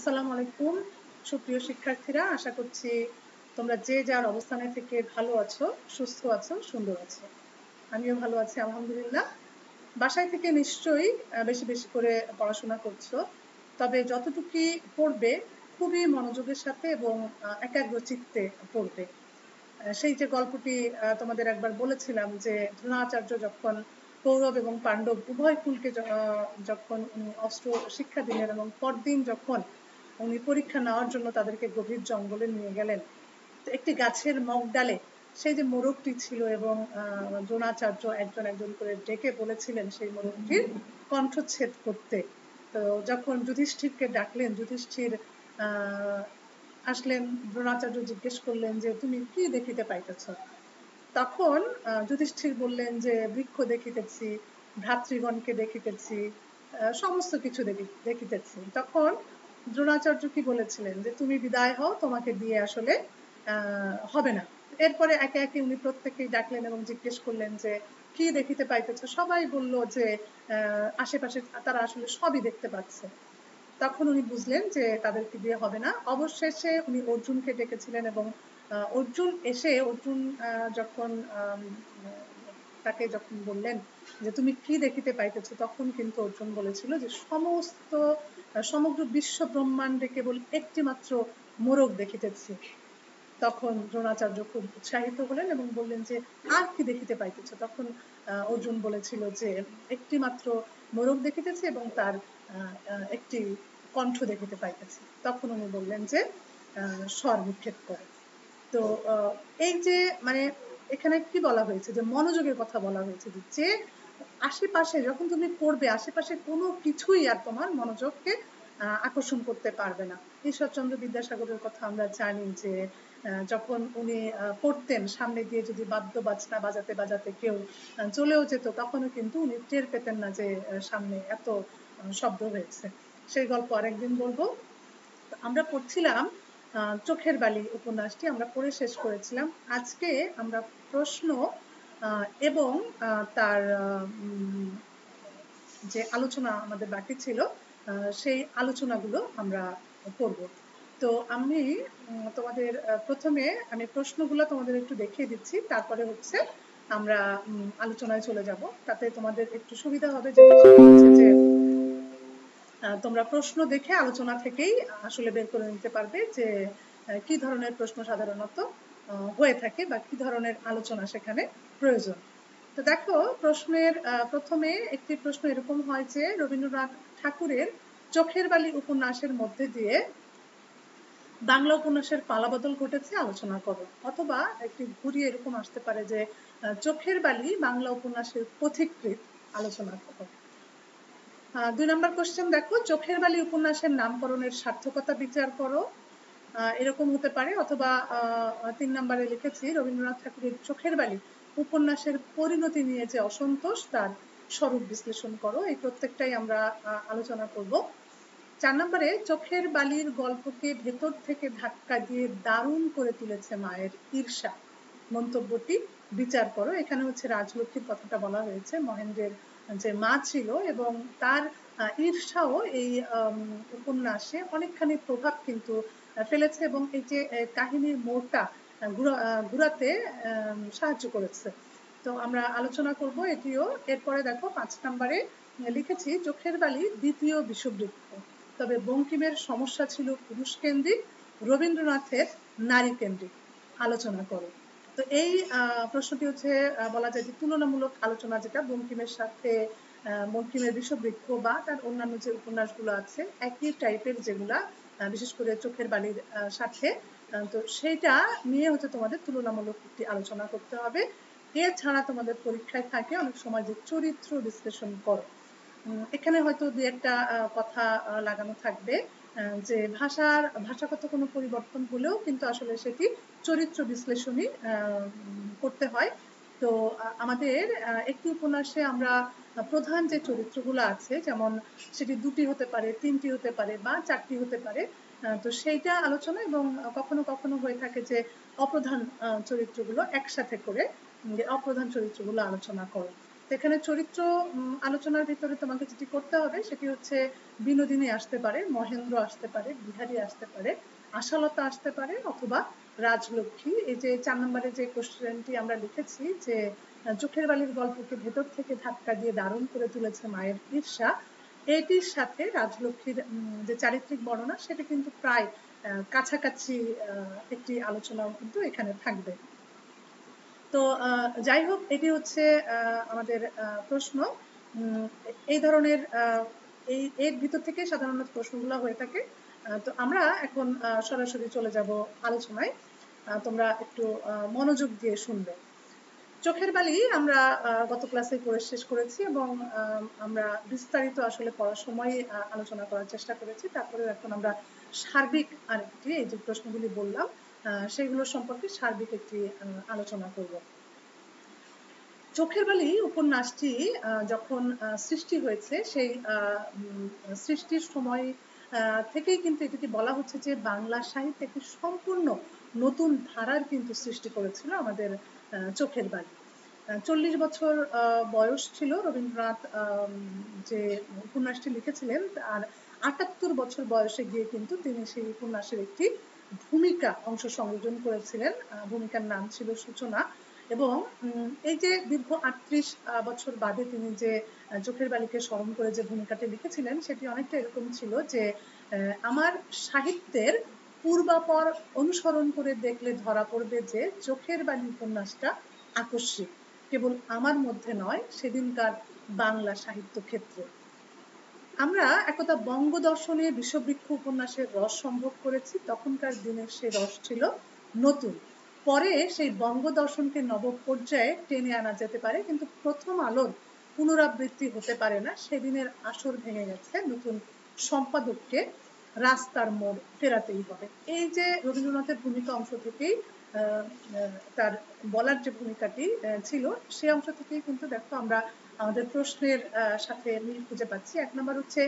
আসসালামু আলাইকুম সুপ্রিয় শিক্ষার্থীরা, আশা করছি তোমরা যে যার অবস্থানে থেকে ভালো আছো, সুস্থ আছো, সুন্দর আছো। আমিও ভালো আছি আলহামদুলিল্লাহ। বাসায় থেকে নিশ্চয়ই বেশি বেশি করে পড়াশোনা করছো, তবে যতটুকু পড়বে খুবই মনোযোগের সাথে এবং একাগ্র চিত্তে পড়বে। সেই যে গল্পটি তোমাদের একবার বলেছিলাম যে দ্রোণাচার্য যখন কৌরব এবং পাণ্ডব উভয় কুলকে যখন উনি অস্ত্র শিক্ষা দিলেন এবং পরদিন যখন উনি পরীক্ষা নেওয়ার জন্য তাদেরকে গভীর জঙ্গলে নিয়ে গেলেন, একটি গাছের মগডালে সেই যে মোরগটি ছিল এবং দ্রোণাচার্য একজন একজন করে ডেকে বলেছিলেন সেই মোরগটির কণ্ঠচ্ছেদ করতে। তো যখন যুধিষ্ঠিরকে ডাকলেন, যুধিষ্ঠির আসলেন, দ্রোণাচার্য জিজ্ঞেস করলেন যে তুমি কি দেখিতে পাইতেছ? তখন যুধিষ্ঠির বললেন যে বৃক্ষ দেখিতেছি, ভ্রাতৃগণকে দেখিতেছি, সমস্ত কিছু দেখিতেছি। তখন দ্রোণাচার্য কি বলেছিলেন যে তুমি বিদায় হও, তোমাকে দিয়ে আসলে হবে না। এরপরে একে একে উনি প্রত্যেকেই ডাকলেন এবং জিজ্ঞেস করলেন যে কি দেখিতে পাইতেছ? সবাই বলল যে আশেপাশে তারা আসলে সবই দেখতে পাচ্ছে। তখন উনি বুঝলেন যে তাদেরকে দিয়ে হবে না। অবশেষে উনি অর্জুনকে ডেকেছিলেন এবং অর্জুন এসে অর্জুন যখন তাকে যখন বললেন যে তুমি কি দেখিতে পাইতেছো, তখন কিন্তু অর্জুন বলেছিল যে সমগ্র বিশ্ব ব্রহ্মাণ্ডে কেবল একটি মাত্র মোরগ দেখিতেছি। তখন দ্রোণাচার্য খুব উৎসাহিত হলেন এবং বললেন যে আর কি দেখিতে পাইতেছ? তখন অর্জুন বলেছিল যে একটি মাত্র মোরগ দেখিতেছে এবং তার একটি কণ্ঠ দেখিতে পাইতেছে। তখন উনি বললেন যে স্বর নিক্ষেপ করে। তো এই যে মানে এখানে কি বলা হয়েছে, যে মনোযোগের কথা বলা হয়েছে, যে আশেপাশে যখন তুমি পড়বে আশেপাশে কোনো কিছুই আর তোমার মনোযোগকে আকর্ষণ করতে পারবে না। ঈশ্বরচন্দ্র বিদ্যাসাগরের কথা আমরা জানি যে যখন উনি পড়তেন, সামনে দিয়ে যদি বাদ্য বাজনা বাজাতে বাজাতে কেউ চলেও যেত, তখনও কিন্তু উনি টের পেতেন না যে সামনে এত শব্দ হয়েছে। সেই গল্প আরেকদিন বলবো। আমরা পড়ছিলাম চোখের বালি উপন্যাসটি, আমরা পড়ে শেষ করেছিলাম। আজকে আমরা প্রশ্ন এবং তার যে আলোচনা আমাদের বাকি ছিল সেই আলোচনাগুলো আমরা করব। তো আমি তোমাদের প্রথমে আমি প্রশ্নগুলো তোমাদের একটু দেখিয়ে দিচ্ছি, তারপরে হচ্ছে আমরা আলোচনায় চলে যাব, তাতে তোমাদের একটু সুবিধা হবে। যে তোমরা প্রশ্ন দেখে আলোচনা থেকেই আসলে বের করে নিতে পারবে যে কি ধরনের প্রশ্ন সাধারণত হয়ে থাকে বা কি ধরনের আলোচনা সেখানে প্রয়োজন। তো দেখো, প্রশ্নের প্রথমে একটি প্রশ্ন এরকম হয় যে রবীন্দ্রনাথ ঠাকুরের চোখের বালি উপন্যাসের মধ্যে দিয়ে বাংলা উপন্যাসের পালাবদল ঘটেছে, আলোচনা করো। অথবা একটি ঘুরিয়ে এরকম আসতে পারে যে চোখের বালি বাংলা উপন্যাসের পথিকৃৎ, আলোচনা করো। 2 নম্বর কোশ্চেন দেখো, চোখের বালি উপন্যাসের নামকরণের সার্থকতা বিচার করো, এরকম হতে পারে। অথবা 3 নম্বরে লিখেছি রবীন্দ্রনাথ ঠাকুরের চোখের বালি উপন্যাসের পরিণতি নিয়ে যে অসন্তোষ, তার স্বরূপ বিশ্লেষণ করো। এই প্রত্যেকটাই আমরা আলোচনা করব। 4 নম্বরে চোখের বালির গল্পকে ভেতর থেকে ধাক্কা দিয়ে দারুণ করে তুলেছে মায়ের ঈর্ষা, মন্তব্যটি বিচার করো। এখানে হচ্ছে রাজলক্ষ্মীর কথাটা বলা হয়েছে, মহেন্দ্রের যে মা ছিল এবং তার ঈর্ষাও এই উপন্যাসে অনেকখানি প্রভাব কিন্তু ফেলেছে এবং এই যে কাহিনীর মোড়টা ঘুরাতে সাহায্য করেছে। তো আমরা আলোচনা করব এটিও। এরপরে দেখো 5 নম্বরে লিখেছি চোখের বালি দ্বিতীয় বিষবৃক্ষ, তবে বঙ্কিমের সমস্যা ছিল পুরুষ কেন্দ্রিক, রবীন্দ্রনাথের নারী কেন্দ্রিক, আলোচনা করো। তো এই প্রশ্নটি হচ্ছে বলা যায় যে তুলনামূলক আলোচনা, যেটা বঙ্কিমের সাথে বঙ্কিমের বিষবৃক্ষ বা তার অন্যান্য যে উপন্যাসগুলো আছে একই টাইপের, যেগুলা বিশেষ করে চোখের বালির সাথে, তো সেইটা নিয়ে হচ্ছে তোমাদের তুলনামূলক একটি আলোচনা করতে হবে। এছাড়া তোমাদের পরীক্ষায় থাকে অনেক সময় যে চরিত্র বিশ্লেষণ করো। এখানে হয়তো দুই একটা কথা লাগানো থাকবে যে ভাষাগত কোনো পরিবর্তন হলেও কিন্তু আসলে সেটি চরিত্র বিশ্লেষণই করতে হয়। তো আমাদের একটি উপন্যাসে আমরা প্রধান যে চরিত্রগুলো আছে, যেমন সেটি 2টি হতে পারে, 3টি হতে পারে বা 4টি হতে পারে, তো সেইটা আলোচনা। এবং কখনো কখনো হয়ে থাকে যে অপ্রধান চরিত্রগুলো একসাথে করে অপ্রধান চরিত্রগুলো আলোচনা করো। এখানে চরিত্র আলোচনার ভিতরে তোমাকে যেটি করতে হবে সেটি হচ্ছে বিনোদিনী আসতে পারে, মহেন্দ্র আসতে পারে, বিহারী আসতে পারে, আশালতা আসতে পারে, অথবা রাজলক্ষ্মী। এই যে 4 নম্বরে যে কোশ্চেনটি আমরা লিখেছি যে চোখের বালির গল্পকে ভেতর থেকে ধাক্কা দিয়ে দারুণ করে তুলেছে মায়ের ঈর্ষা, এটির সাথে রাজলক্ষ্মীর যে চারিত্রিক বর্ণনা সেটা কিন্তু প্রায় কাছাকাছি একটি আলোচনাও কিন্তু এখানে থাকবে। তো যাই হোক, এটি হচ্ছে আমাদের প্রশ্ন। এই ধরনের এর ভিতর থেকে সাধারণত প্রশ্নগুলো হয়ে থাকে। তো আমরা এখন সরাসরি চলে যাব আলোচনায়। তোমরা একটু মনোযোগ দিয়ে শুনবে। চোখের বালি আমরা গত ক্লাসে পড়ে শেষ করেছি এবং আমরা বিস্তারিত আসলে পড়ার সময় আলোচনা করার চেষ্টা করেছি। তারপরে এখন আমরা সার্বিক আরেকটি, এই যে প্রশ্নগুলি বললাম সেগুলো সম্পর্কে সার্বিক একটি আলোচনা করব। চোখের বালি উপন্যাসটি যখন সৃষ্টি হয়েছে সেই সৃষ্টির সময় থেকেই কিন্তু এটিকে বলা হচ্ছে যে বাংলা সাহিত্যে একটি সম্পূর্ণ নতুন ধারার কিন্তু সৃষ্টি করেছিল আমাদের চোখের বালি। 40 বছর বয়স ছিল রবীন্দ্রনাথ যে উপন্যাসটি লিখেছিলেন, আর 78 বছর বয়সে গিয়ে কিন্তু তিনি সেই উপন্যাসের একটি ভূমিকা অংশ সংযোজন করেছিলেন। ভূমিকার নাম ছিল সূচনা। এবং এই যে দীর্ঘ 38 বছর বাদে তিনি যে চোখের বালিকে স্মরণ করে যে ভূমিকাটি লিখেছিলেন সেটি অনেকটা এরকম ছিল যে আমার সাহিত্যের পূর্বাপর অনুসরণ করে দেখলে ধরা পড়বে যে চোখের বালি উপন্যাসটা আকস্মিক, কেবল আমার মধ্যে নয়, সেদিনকার বাংলা সাহিত্য ক্ষেত্রে। আমরা একদা বঙ্গদর্শনে বিষবৃক্ষ উপন্যাসের রস সম্ভব করেছি। তখনকার দিনের সে রস ছিল নতুন। পরে সেই বঙ্গদর্শনকে নব পর্যায়ে টেনে আনা যেতে পারে, কিন্তু প্রথম আলোর পুনরাবৃত্তি হতে পারে না। সেদিনের আসর ভেঙে গেছে, নতুন সম্পাদককে রাস্তার মোড় ফেরাতেই হবে। এই যে রবীন্দ্রনাথের ভূমিকা অংশ থেকেই তার বলার যে ভূমিকাটি ছিল সে অংশ থেকেই কিন্তু দেখো আমরা আমাদের প্রশ্নের সাথে মিল খুঁজে পাচ্ছি। 1 নম্বর হচ্ছে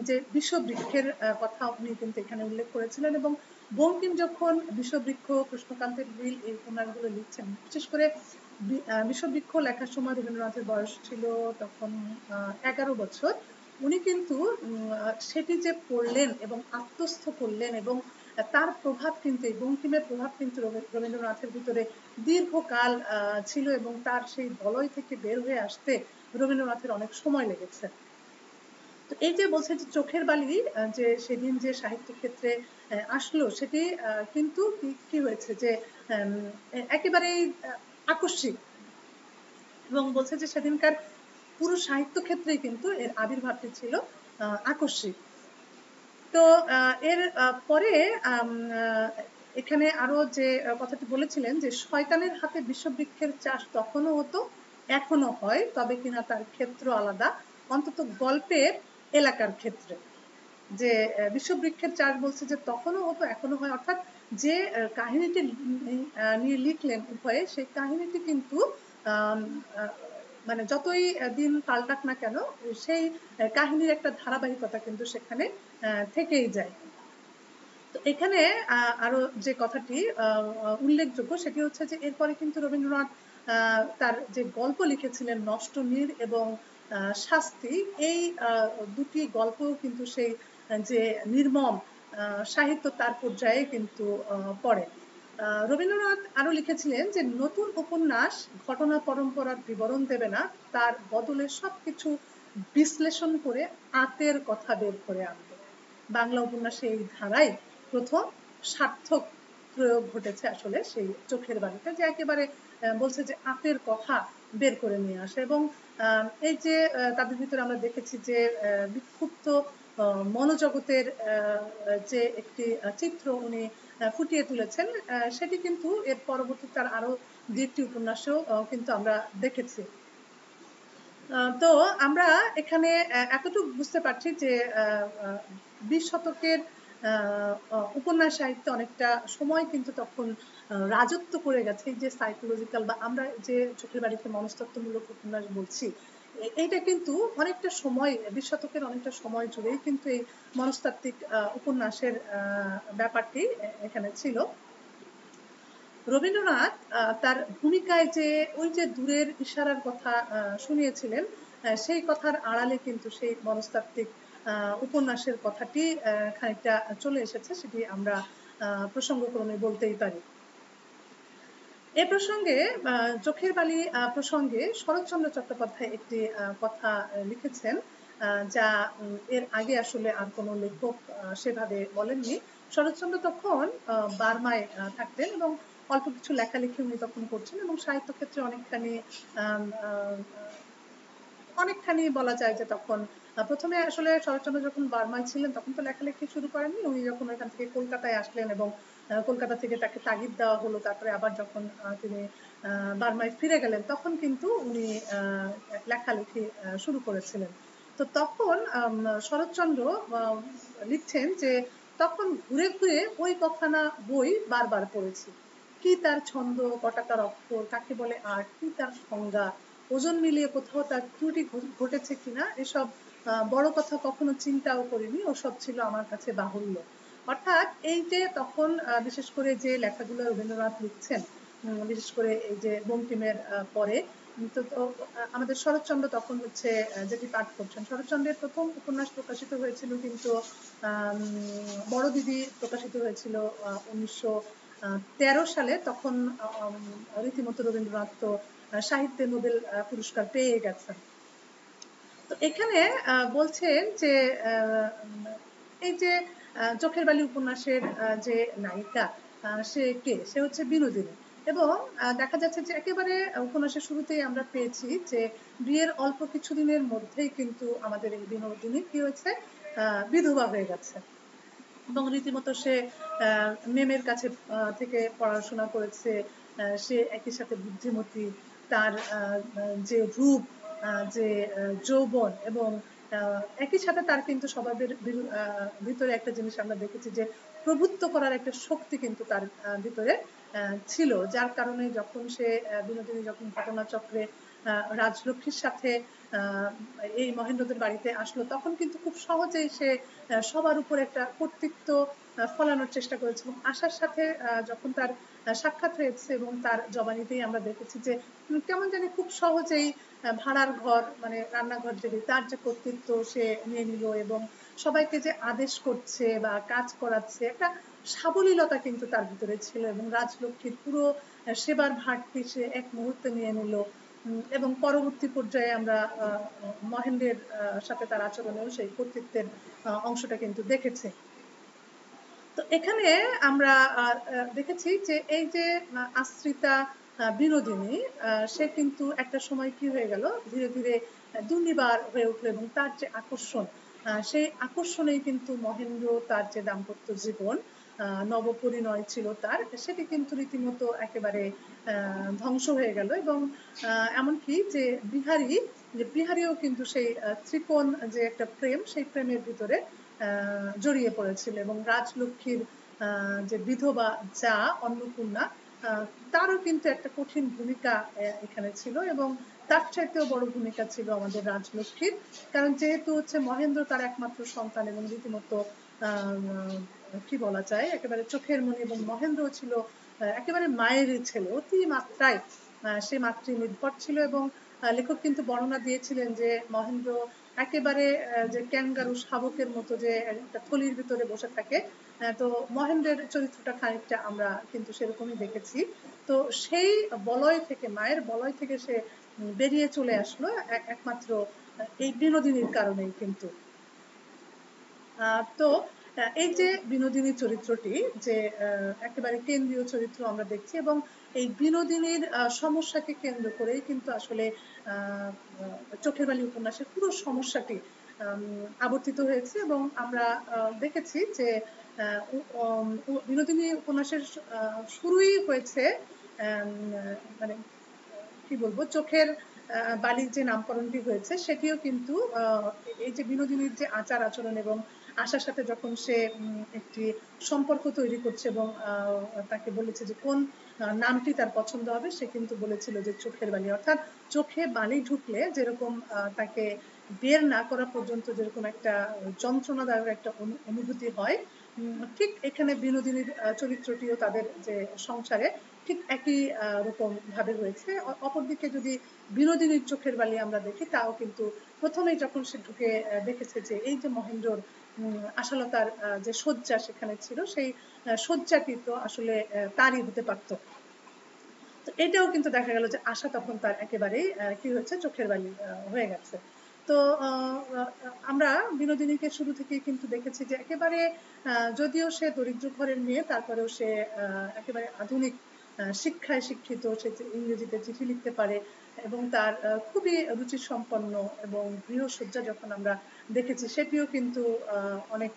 যে বিষবৃক্ষের কথা উনি কিন্তু এখানে উল্লেখ করেছিলেন, এবং বঙ্কিম যখন বিষবৃক্ষ, কৃষ্ণকান্তের বিল এই উপন্যাসগুলো লিখছেন, বিশেষ করে বিষবৃক্ষ লেখার সময় রবীন্দ্রনাথের বয়স ছিল তখন 11 বছর। উনি কিন্তু সেটি যে পড়লেন এবং আত্মস্থ করলেন, এবং তার প্রভাব কিন্তু বঙ্কিমের প্রভাব কিন্তু রবীন্দ্রনাথের ভিতরে দীর্ঘকাল ছিল, এবং তার সেই বলয় থেকে বের হয়ে আসতে রবীন্দ্রনাথের অনেক সময় লেগেছে। তো এই যে বলছে যে চোখের বালি যে সেদিন যে সাহিত্য ক্ষেত্রে আসলো সেটি কিন্তু কি হয়েছে যে একেবারেই আকস্মিক, এবং বলছে যে সেদিনকার পুরো সাহিত্য ক্ষেত্রে কিন্তু এর আবির্ভাবটি ছিল আকস্মিক। তো এর পরে এখানে আরো যে কথাটি বলেছিলেন যে শয়তানের হাতে বিষবৃক্ষের চাষ তখনও হতো, এখনো হয়, তবে কিনা তার ক্ষেত্র আলাদা, অন্তত গল্পের এলাকার ক্ষেত্রে। যে বিষবৃক্ষের চাষ বলছে যে তখনও হতো, এখনো হয়, অর্থাৎ যে কাহিনীটি নিয়ে লিখলেন উভয়ে, সেই কাহিনীটি কিন্তু মানে যতই দিন পাল্টাক না কেন সেই কাহিনীর একটা ধারাবাহিকতা কিন্তু সেখানে থেকেই যায়। তো এখানে আরো যে কথাটি উল্লেখযোগ্য সেটি হচ্ছে যে এরপরে কিন্তু রবীন্দ্রনাথ তার যে গল্প লিখেছিলেন নষ্ট নীড় এবং শাস্তি, এই দুটি গল্পও কিন্তু সেই যে নির্মম সাহিত্য তার পর্যায়ে কিন্তু পড়ে। রবীন্দ্রনাথ আরো লিখেছিলেন যে নতুন উপন্যাস ঘটনা পরম্পরার বিবরণ দেবে না, তার বদলে সবকিছু বিশ্লেষণ করে আতের কথা বের করে আনবে। বাংলা উপন্যাসে এই ধারায় প্রথম সার্থক প্রয়োগ ঘটেছে আসলে সেই চোখের বালিতে, যে একেবারে বলছে যে আতের কথা বের করে নিয়ে আসে। এবং এই যে তাদের ভিতরে আমরা দেখেছি যে বিক্ষুব্ধ মনোজগতের যে একটি চিত্র উনি ফুটিয়ে তুলেছেন, সেটি কিন্তু এর পরবর্তী তার আরো দু একটি উপন্যাসেও কিন্তু আমরা দেখেছি। তো আমরা এখানে এতটুকু বুঝতে পারছি যে 20 শতকের উপন্যাস সাহিত্যে অনেকটা সময় কিন্তু তখন রাজত্ব করে গেছে যে সাইকোলজিক্যাল, বা আমরা যে চোখের বালিতে মনস্তত্ত্বমূলক উপন্যাস বলছি, এইটা কিন্তু অনেকটা সময় 20 শতকের অনেকটা সময় জুড়েই কিন্তু এই মনস্তাত্ত্বিক উপন্যাসের ব্যাপারটি এখানে ছিল। রবীন্দ্রনাথ তার ভূমিকায় যে ওই যে দূরের ইশারার কথা শুনিয়েছিলেন, সেই কথার আড়ালে কিন্তু সেই মনস্তাত্ত্বিক উপন্যাসের কথাটি খানিকটা চলে এসেছে, সেটি আমরা প্রসঙ্গক্রমে বলতেই পারি। এ প্রসঙ্গে চোখের বালি প্রসঙ্গে শরৎচন্দ্র চট্টোপাধ্যায় একটি কথা লিখেছেন, যা এর আগে আসলে আর কোনো লেখক সেভাবে বলেননি। শরৎচন্দ্র তখন বার্মায় থাকতেন এবং অল্প কিছু লেখালেখি উনি তখন করছেন এবং সাহিত্য ক্ষেত্রে অনেকখানি বলা যায় যে তখন প্রথমে আসলে শরৎচন্দ্র যখন বার্মায় ছিলেন তখন তো লেখালেখি শুরু করেননি। উনি যখন ওইখান থেকে কলকাতায় আসলেন এবং কলকাতা থেকে তাকে তাগিদ দেওয়া হলো, তারপরে আবার যখন তিনি বার্মায় ফিরে গেলেন তখন কিন্তু উনি লেখালেখি শুরু করেছিলেন। তো তখন শরৎচন্দ্র লিখছেন যে তখন ঘুরে ঘুরে ওই কখানা বই বারবার পড়েছি। কি তার ছন্দ, কটা তার অক্ষর, কাকে বলে আর্ট, কি তার সংজ্ঞা, ওজন মিলিয়ে কোথাও তার ত্রুটি ঘটেছে কিনা, এসব বড় কথা কখনো চিন্তাও করিনি, ওসব ছিল আমার কাছে বাহুল্য। অর্থাৎ এই যে তখন বিশেষ করে যে লেখাগুলো রবীন্দ্রনাথ লিখছেন, বিশেষ করে এই যে বঙ্কিমের পরে, তো আমাদের শরৎচন্দ্র তখন হচ্ছে যেটি পাঠ করছেন। শরৎচন্দ্রের প্রথম উপন্যাস প্রকাশিত হয়েছিল কিন্তু বড় দিদি প্রকাশিত হয়েছিল 1913 সালে। তখন রীতিমতো রবীন্দ্রনাথ তো সাহিত্যে নোবেল পুরস্কার পেয়ে গেছেন। তো এখানে বলছেন যে এই যে চোখের বালি উপন্যাসের যে নায়িকা, সে কে? সে হচ্ছে বিনোদিনী। এবং দেখা যাচ্ছে যে একেবারে উপন্যাসের শুরুতেই আমরা পেয়েছি যে বিয়ের অল্প কিছুদিনের মধ্যেই কিন্তু আমাদের এই বিনোদিনী কি হয়েছে, বিধবা হয়ে গেছে এবং রীতিমতো সে মেমের কাছে থেকে পড়াশোনা করেছে। সে একই সাথে বুদ্ধিমতী, তার যে রূপ, যে যৌবন এবং একই সাথে তার কিন্তু স্বভাবের ভিতরে একটা জিনিস আমরা দেখেছি যে প্রভুত্ব করার একটা শক্তি কিন্তু তার ভিতরে ছিল, যার কারণে যখন সে বিনোদিনী যখন ঘটনাচক্রে রাজলক্ষ্মীর সাথে এই মহেন্দ্রদের বাড়িতে আসলো তখন কিন্তু খুব সহজেই সে সবার উপর একটা কর্তৃত্ব ফলানোর চেষ্টা করেছে এবং আশার সাথে যখন তার সাক্ষাৎ হয়েছে এবং তার জবানিতেই আমরা দেখেছি যে কেমন জানি খুব সহজেই ভাড়ার ঘর মানে রান্নাঘর যেটি তার যে কর্তৃত্ব সে নিয়ে নিল এবং সবাইকে যে আদেশ করছে বা কাজ করাচ্ছে, একটা সাবলীলতা কিন্তু তার ভিতরে ছিল এবং রাজলক্ষ্মীর পুরো সেবার ভারটি সে এক মুহূর্তে নিয়ে নিল এবং পরবর্তী পর্যায়ে আমরা মহেন্দ্রের সাথে তার আচরণেও সেই কর্তৃত্বের অংশটা কিন্তু দেখেছি। তো এখানে আমরা দেখেছি যে এই যে আশ্রিতা বিনোদিনী, সে কিন্তু একটা সময় কি হয়ে গেল, ধীরে ধীরে দুর্নিবার হয়ে উঠলো এবং তার যে আকর্ষণ, সেই আকর্ষণেই কিন্তু মহেন্দ্র তার যে দাম্পত্য জীবন নবপরিণয় ছিল তার, সেটি কিন্তু রীতিমতো একেবারে ধ্বংস হয়ে গেল এবং এমনকি যে বিহারীও কিন্তু সেই ত্রিকোণ যে একটা প্রেম, সেই প্রেমের ভিতরে জড়িয়ে পড়েছিল এবং রাজলক্ষ্মীর যে বিধবা যা অন্নপূর্ণা, তারও কিন্তু একটা কঠিন ভূমিকা এখানে ছিল এবং তার চাইতেও বড় ভূমিকা ছিল আমাদের রাজলক্ষ্মীর, কারণ যেহেতু হচ্ছে মহেন্দ্র তার একমাত্র সন্তান এবং রীতিমতো কি বলা যায় একেবারে চোখের মনি এবং মহেন্দ্র ছিল একেবারে মায়েরই ছেলে, অতি মাত্রায় সে মাতৃ নির্ভর ছিল এবং লেখক কিন্তু বর্ণনা দিয়েছিলেন যে মহেন্দ্র একেবারে যে ক্যাঙ্গারু শাবকের মতো যে একটা থলির ভিতরে বসে থাকে, তো মহেন্দ্রের চরিত্রটা খানিকটা আমরা কিন্তু সেরকমই দেখেছি। তো সেই বলয় থেকে, মায়ের বলয় থেকে সে বেরিয়ে চলে আসলো একমাত্র এই বিনোদিনীর কারণেই কিন্তু। তো এই যে বিনোদিনী চরিত্রটি যে একেবারে কেন্দ্রীয় চরিত্র আমরা দেখছি এবং এই বিনোদিনীর সমস্যাকে কেন্দ্র করেই কিন্তু আসলে চোখের বালি উপন্যাসের পুরো সমস্যাটি আবর্তিত হয়েছে এবং আমরা দেখেছি যে বিনোদিনী উপন্যাসের শুরুই হয়েছে মানে কি বলবো, চোখের বালির যে নামকরণটি হয়েছে সেটিও কিন্তু এই যে বিনোদিনীর যে আচার আচরণ এবং আশার সাথে যখন সে একটি সম্পর্ক তৈরি করছে এবং তাকে বলেছে যে কোন নামটি তার পছন্দ হবে, সে কিন্তু বলেছিল যে চোখের বালি, অর্থাৎ চোখে বালি ঢুকলে যেরকম তাকে বের না করা পর্যন্ত যেরকম একটা যন্ত্রণাদায়ক একটা অনুভূতি হয়, ঠিক এখানে বিনোদিনীর চরিত্রটিও তাদের যে সংসারে ঠিক একই রকম ভাবে হয়েছে। অপরদিকে যদি বিনোদিনীর চোখের বালি আমরা দেখি, তাও কিন্তু প্রথমেই যখন সে ঢুকে দেখেছে যে এই যে মহেন্দ্রর আশালতার যে শয্যা সেখানে ছিল, সেই শয্যাটি তো আসলে তারই হতে পারত। তো এটাও কিন্তু দেখা গেল যে আশা তখন তার একেবারেই কি হচ্ছে, চোখের বালি হয়ে গেছে। তো আমরা বিনোদিনীকে শুরু থেকে কিন্তু দেখেছি যে একেবারে যদিও সে দরিদ্র ঘরের মেয়ে, তারপরেও সে একেবারে আধুনিক শিক্ষায় শিক্ষিত, সে ইংরেজিতে চিঠি লিখতে পারে এবং তার খুবই রুচি সম্পন্ন এবং গৃহসজ্জা যখন আমরা দেখেছি সেটিও কিন্তু অনেক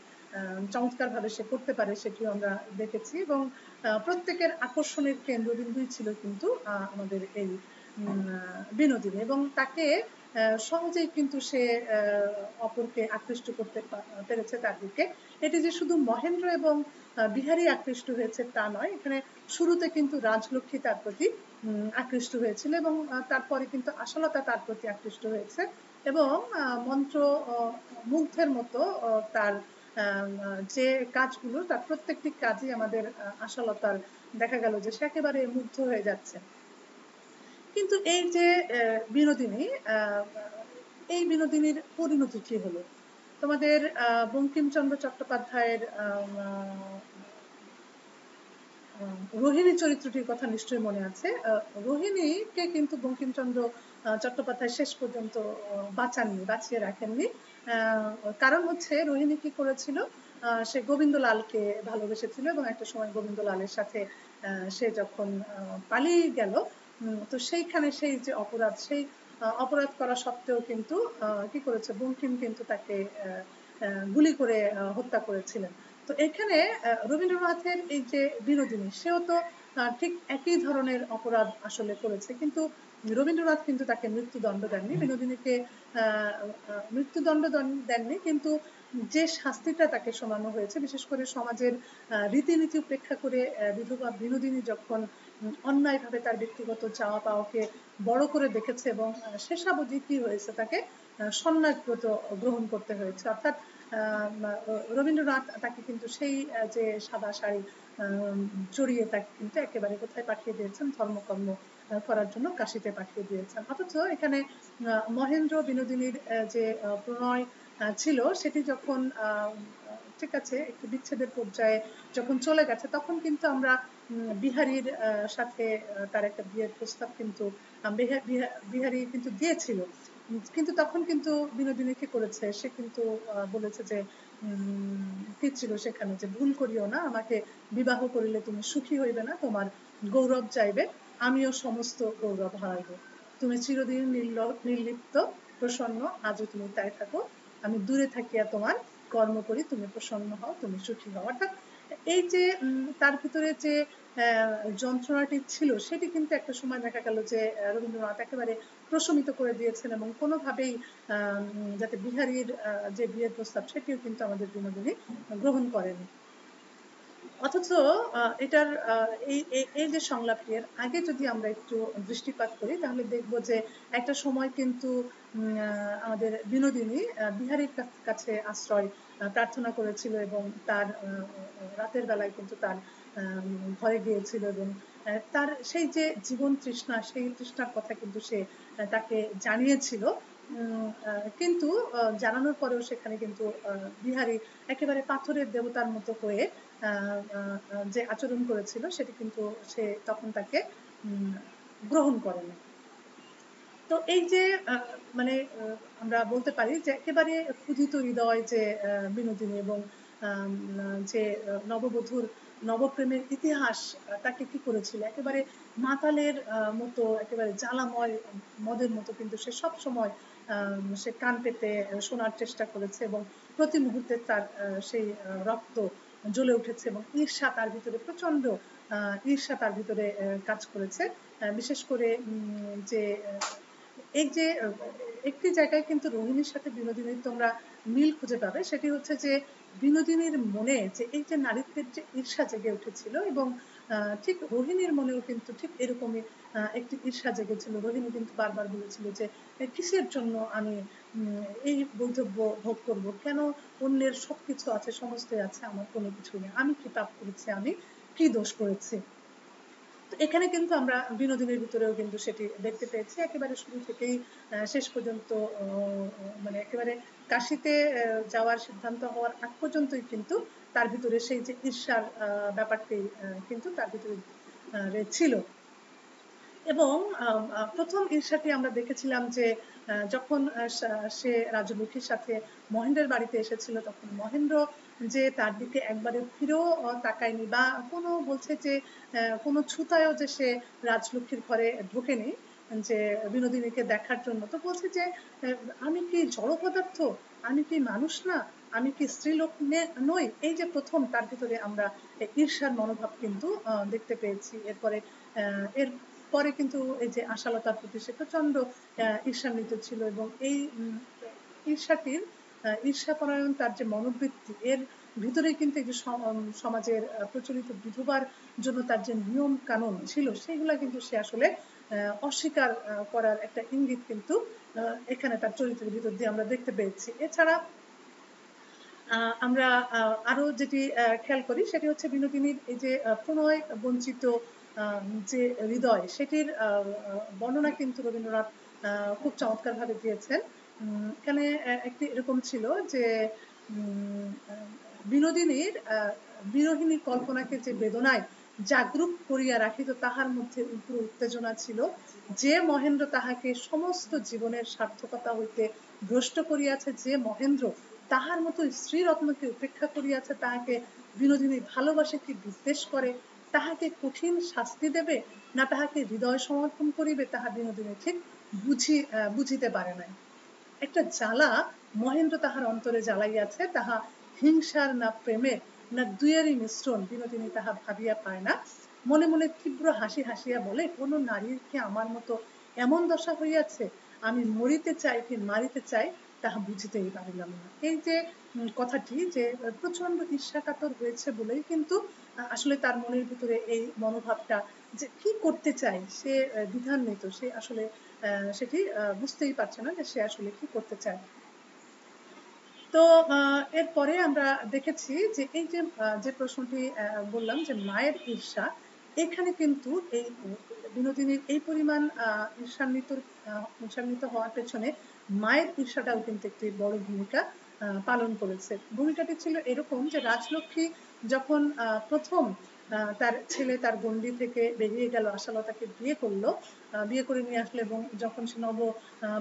চমৎকারভাবে সে করতে পারে, সেটিও আমরা দেখেছি। এবং প্রত্যেকের আকর্ষণের কেন্দ্রবিন্দুই ছিল কিন্তু আমাদের এই বিনোদিনী, এবং তাকে সহজেই কিন্তু সে অপরকে আকৃষ্ট করতে পেরেছে তার দিকে। এটি যে শুধু মহেন্দ্র এবং বিহারী আকৃষ্ট হয়েছে তা নয়, এখানে শুরুতে কিন্তু রাজলক্ষ্মী তার প্রতি আকৃষ্ট হয়েছিল এবং তারপরে কিন্তু আশালতা তার প্রতি আকৃষ্ট হয়েছে এবং মন্ত্র মুগ্ধের মতো তার যে কাজগুলো, তার প্রত্যেকটি কাজই আমাদের আশালতার দেখা গেল যে সে একেবারে মুগ্ধ হয়ে যাচ্ছে। কিন্তু এই যে বিনোদিনী, এই বিনোদিনীর পরিণতি কি হলো? তোমাদের বঙ্কিমচন্দ্র চট্টোপাধ্যায়ের রোহিণী চরিত্রটির কথা নিশ্চয়ই মনে আছে। রোহিণীকে কিন্তু বঙ্কিমচন্দ্র চট্টোপাধ্যায় শেষ পর্যন্ত বাঁচাননি, বাঁচিয়ে রাখেননি। কারণ হচ্ছে রোহিণী কি করেছিল, সে গোবিন্দলালকে ভালোবেসেছিল এবং একটা সময় গোবিন্দলালের সাথে সে যখন পালিয়ে গেল, তো সেইখানে সেই যে অপরাধ, সেই অপরাধ করা সত্ত্বেও কিন্তু কি করেছে, বঙ্কিম কিন্তু তাকে গুলি করে হত্যা করেছিলেন। তো এখানে রবীন্দ্রনাথের এই যে বিনোদিনী, সেও তো ঠিক একই ধরনের অপরাধ আসলে করেছে, কিন্তু রবীন্দ্রনাথ কিন্তু তাকে মৃত্যুদণ্ড দেননি, বিনোদিনীকে মৃত্যুদণ্ড দেননি, কিন্তু যে শাস্তিটা তাকে শোনানো হয়েছে, বিশেষ করে সমাজের রীতিনীতি উপেক্ষা করে বিধবা বিনোদিনী যখন অন্যায়ভাবে তার ব্যক্তিগত চাওয়া পাওয়াকে বড় করে দেখেছে এবং শেষাবধি কি হয়েছে, তাকে সন্ন্যাসব্রত গ্রহণ করতে হয়েছে। অর্থাৎ রবীন্দ্রনাথ তাকে কিন্তু সেই যে সাদা শাড়ি জড়িয়ে তাকে কিন্তু একেবারে কোথায় পাঠিয়ে দিয়েছেন, ধর্মকর্ম করার জন্য কাশিতে পাঠিয়ে দিয়েছেন। অথচ এখানে মহেন্দ্র বিনোদিনীর যে প্রণয় ছিল, সেটি যখন ঠিক আছে একটু বিচ্ছেদের পর্যায়ে যখন চলে গেছে, তখন কিন্তু আমরা বিহারীর সাথে তার একটা বিয়ের প্রস্তাব কিন্তু বিহারী কিন্তু দিয়েছিল, কিন্তু তখন কিন্তু বিনোদিনী কি করেছে, সে কিন্তু বলেছে যে কি ছিল সেখানে, যে ভুল করিও না, আমাকে বিবাহ করিলে তুমি সুখী হইবে না, তোমার গৌরব চাইবে, আমিও সমস্ত গৌরব হারাইব, তুমি চিরদিন নির্লিপ্ত প্রসন্ন, আজও তুমি তাই থাকো, আমি দূরে থাকিয়া তোমার কর্ম করি, তুমি প্রসন্ন হও, তুমি সুখী হও। অর্থাৎ এই যে তার ভিতরে যে যন্ত্রণাটি ছিল, সেটি কিন্তু একটা সময় দেখা গেল যে রবীন্দ্রনাথ একেবারে প্রশমিত করে দিয়েছেন এবং কোনোভাবেই যাতে বিহারীর যে বিয়ের প্রস্তাব, সেটিও কিন্তু আমাদের বিনোদিনী গ্রহণ করেনি। অথচ এটার এই যে সংলাপটির আগে যদি আমরা একটু দৃষ্টিপাত করি, তাহলে দেখব যে একটা সময় কিন্তু আমাদের বিনোদিনী বিহারীর কাছে আশ্রয় প্রার্থনা করেছিল এবং তার রাতের বেলায় কিন্তু তার ঘরে গিয়েছিল এবং তার সেই যে জীবন তৃষ্ণা, সেই তৃষ্ণার কথা কিন্তু সে তাকে জানিয়েছিল, কিন্তু জানানোর পরেও সেখানে কিন্তু বিহারী একেবারে পাথরের দেবতার মতো হয়ে যে আচরণ করেছিল, সেটি কিন্তু সে তখন তাকে গ্রহণ করেনি। তো এই যে মানে আমরা বলতে পারি যে একেবারে ক্ষুধিত হৃদয় যে বিনোদিনী এবং যে নববধূর নবপ্রেমের ইতিহাস তাকে কি করেছিল, একেবারে মাতালের মতো, একেবারে জ্বালাময় মদের মতো কিন্তু সে সব সময় সে কান পেতে শোনার চেষ্টা করেছে এবং প্রতি মুহূর্তে তার সেই রক্ত জ্বলে উঠেছে এবং ঈর্ষা তার ভিতরে, প্রচন্ড ঈর্ষা তার ভিতরে কাজ করেছে। বিশেষ করে যে এই যে একটি জায়গায় কিন্তু রোহিণীর সাথে বিনোদিনীর তোমরা মিল খুঁজে পাবে, সেটি হচ্ছে যে বিনোদিনীর মনে যে এই যে নারীত্বের যে ঈর্ষা জেগে উঠেছিল এবং ঠিক রোহিণীর মনেও কিন্তু ঠিক এরকমই একটি ঈর্ষা জেগেছিল। রোহিণী কিন্তু বারবার বলেছিল যে কিসের জন্য আমি এই বৈধব্য ভোগ করব, কেন অন্যের সবকিছু আছে, সমস্তই আছে, আমার কোনো কিছু নেই, আমি কি পাপ করেছি, আমি কি দোষ করেছি। তো এখানে কিন্তু আমরা বিনোদিনীর ভিতরেও কিন্তু সেটি দেখতে পেয়েছি, একেবারে শুরু থেকেই শেষ পর্যন্ত, মানে একেবারে কাশিতে যাওয়ার সিদ্ধান্ত হওয়ার আগ পর্যন্তই কিন্তু তার ভিতরে সেই যে ঈর্ষার ব্যাপারটি কিন্তু তার ভিতরে ছিল। এবং প্রথম ঈর্ষাটি আমরা দেখেছিলাম যে যখন সে রাজলক্ষ্মীর সাথে মহেন্দ্রের বাড়িতে এসেছিল, তখন মহেন্দ্র যে তার দিকে একবারে ফিরেও তাকায়নি, বা কোনো বলছে যে কোনো ছুতায়ও যে সে রাজলক্ষ্মীর ঘরে ঢোকেনি যে বিনোদিনীকে দেখার জন্য। তো বলছে যে আমি কি জড় পদার্থ, আমি কি মানুষ না, আমি কি স্ত্রীলোক নই। এই যে প্রথম তার ভিতরে আমরা ঈর্ষার মনোভাব কিন্তু দেখতে পেয়েছি। এরপরে এর পরে কিন্তু এই যে আশালতার প্রতি সে প্রচন্ড ঈর্ষান্বিত ছিল, এবং এই ঈর্ষাটির ঈর্ষাপরায়ণ তার যে মনোবৃত্তি, এর ভিতরে কিন্তু এই যে সমাজের প্রচলিত বিধবার জন্য তার যে নিয়ম কানুন ছিল, সেগুলা কিন্তু সে আসলে অস্বীকার করার একটা ইঙ্গিত কিন্তু এখানে তার চরিত্রের ভিতর দিয়ে আমরা দেখতে পেয়েছি। এছাড়া আমরা আরো যেটি খেয়াল করি সেটি হচ্ছে বিনোদিনীর এই যে প্রণয় বঞ্চিত যে হৃদয়, সেটির বর্ণনা কিন্তু রবীন্দ্রনাথ খুব চমৎকার ভাবে দিয়েছেন। এখানে একটি এরকম ছিল যে বিনোদিনীর বিরোহিনী কল্পনাকে যে বেদনায় জাগরূক করিয়া রাখিত, তাহার মধ্যে উগ্র উত্তেজনা ছিল। যে মহেন্দ্র তাহাকে সমস্ত জীবনের সার্থকতা হইতে ভ্রষ্ট করিয়াছে, যে মহেন্দ্র তাহার মতো স্ত্রীরত্নকে উপেক্ষা করিয়াছে, তাহাকে বিনোদিনী ভালোবাসে কি বিদ্বেষ করে, তাহাকে কঠিন শাস্তি দেবে না তাহাকে হৃদয় সমর্পণ করিবে, তাহা বিনোদিনী ঠিক বুঝিতে পারে নাই। একটা জ্বালা মহেন্দ্র তাহার অন্তরে জ্বালাইয়াছে, তাহা হিংসার না প্রেমের না দুয়েরই মিশ্রণ বিনোদিনী তাহা ভাবিয়া পায় না। মনে মনে তীব্র হাসি হাসিয়া বলে, কোনো নারীর কি আমার মতো এমন দশা হইয়াছে, আমি মরিতে চাই কি মারিতে চাই তাহা বুঝিতেই পারিলাম না। এই যে কথাটি, যে প্রচন্ড ঈর্ষাকাতর হয়েছে বলেই কিন্তু আসলে তার মনের ভিতরে এই মনোভাবটা, যে কি করতে চাই সে দ্বিধান্বিত, সে আসলে সেটি বুঝতেই পারছে না যে সে আসলে কি করতে চায়। তো এরপরে আমরা দেখেছি যে এই যে যে প্রশ্নটি বললাম যে মায়ের ঈর্ষা, এখানে কিন্তু এই বিনোদিনীর এই পরিমাণ ঈর্ষান্বিত হওয়ার পেছনে মায়ের ঈর্ষাটাও কিন্তু একটি বড় ভূমিকা পালন করেছে। ভূমিকাটি ছিল এরকম যে রাজলক্ষ্মী যখন প্রথম তার ছেলে তার গণ্ডি থেকে বেরিয়ে গেল, আশালতাকে বিয়ে করলো, বিয়ে করে নিয়ে আসলো, এবং যখন সে নব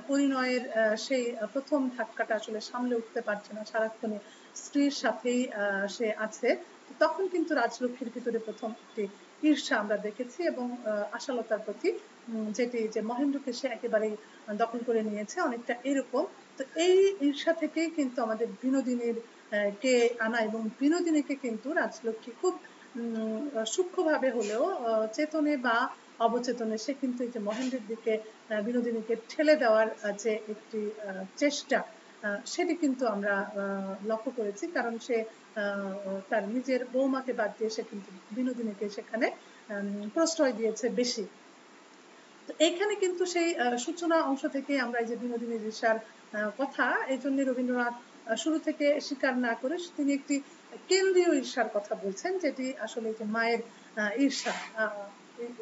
পরিণয়ের সেই প্রথম ধাক্কাটা আসলে সামলে উঠতে পারছে না, সারাক্ষণে স্ত্রীর সাথেই সে আছে, তখন কিন্তু রাজলক্ষ্মীর ভিতরে প্রথম একটি ঈর্ষা আমরা দেখেছি, এবং আশালতার প্রতি যেটি যে মহেন্দ্রকে সে একেবারেই দখল করে নিয়েছে, অনেকটা এরকম। তো এই ঈর্ষা থেকেই কিন্তু আমাদের বিনোদিনীর কে আনা, এবং বিনোদিনীকে কিন্তু রাজলক্ষ্মী খুব সূক্ষ্মভাবে হলেও চেতনে বা অবচেতনে সে কিন্তু এই যে মহেন্দ্রের দিকে বিনোদিনীকে ঠেলে দেওয়ার যে একটি চেষ্টা, সেটি কিন্তু আমরা লক্ষ্য করেছি, কারণ সে তার নিজের বৌমাকে বাদ দিয়ে সে কিন্তু বিনোদিনীকে সেখানে প্রশ্রয় দিয়েছে বেশি। তো এইখানে কিন্তু সেই সূচনা অংশ থেকে আমরা এই যে বিনোদিনীর ঈর্ষার কথা, এই জন্য রবীন্দ্রনাথ শুরু থেকে স্বীকার না করে তিনি একটি কেন্দ্রীয় ঈর্ষার কথা বলছেন, যেটি আসলে যে মায়ের